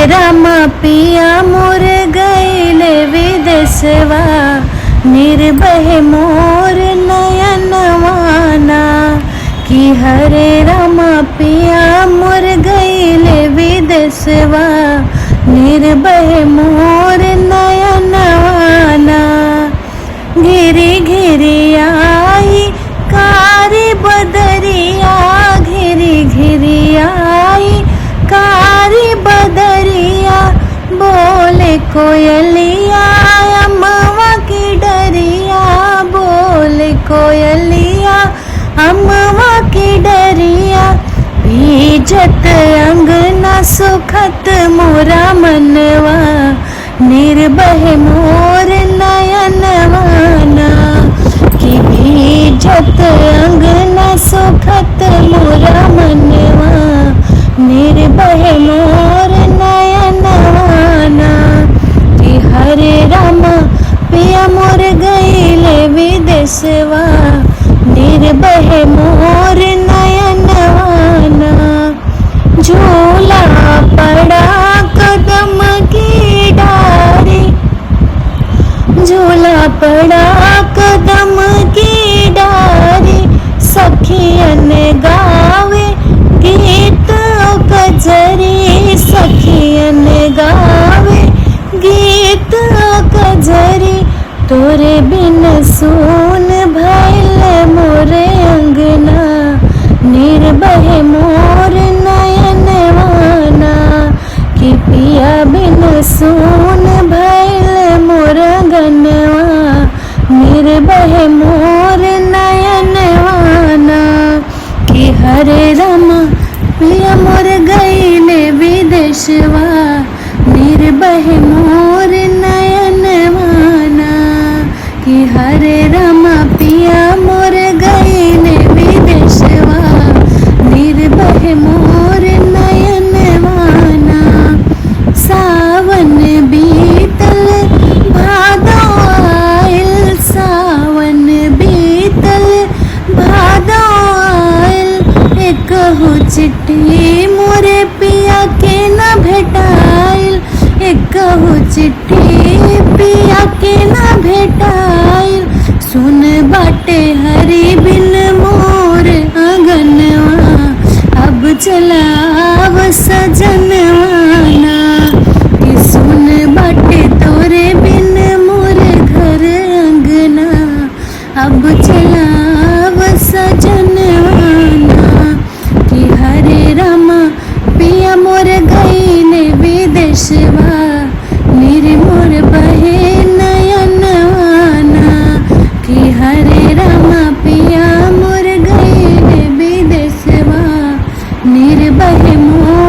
राम पिया मोर गईले विदेशवा, निर्भय मोर नयनवाना। कि हरे राम पिया मोर गईले विदेशवा, निर्भय मोर नयनवाना। घिरी घिरी आई कारी बदरिया, घिरी घिरी आई कारी बदरिया। बोले कोयलिया अमवा की डरिया, बोले कोयलिया अमवा की डरिया। भीजत अंगना सुखत मोरा मनवा, निर्भय मोर नयनवाना। कि भीजत अंगना सुखत मोरा मनवा, निर्भय मोर नयनवाना। कि हरे राम पिया मोर गईले विदेशवा, निर्भय मोर नयनवाना। झूला पड़ा कदम की डारी, झूला पड़ा कदम की डारी। सखियन गावे गीत कजरी, सखियन गावे गीत कजरी। तोरे बिन सून भइल मोरे अंगना, निर्भय मोर नयनवाना। कि पिया बिन सून भइल मोर अंगनवा, निर्भय मोर नयनवाना। कि हरे राम पिया मोर गईले विदेशवा, निर्भय मोर नयनवाना। कि हरे राम पिया मोर गईले विदेशवा, निर्भय मोर नयनवाना। सावन बीतल भादो आइल, सावन बीतल भादो आइल। एकहु चिट्ठी मोरे पिया के न भेटाइल, एकहु चिट्ठी पिया के न भेटाइल। सुन बाटे हरि बिन मोर आंगनवा, अब चलाव सजनवाना। कि सुन बाटे तोरे बिन मोर घर अंगना, अब चलाव सजनवाना। कि हरे राम पिया मोर गईले विदेशवा, निर्मोर बहे नयनवाना। कि हरे राम पिया मोर गईले विदेशवा, निर्भय मोर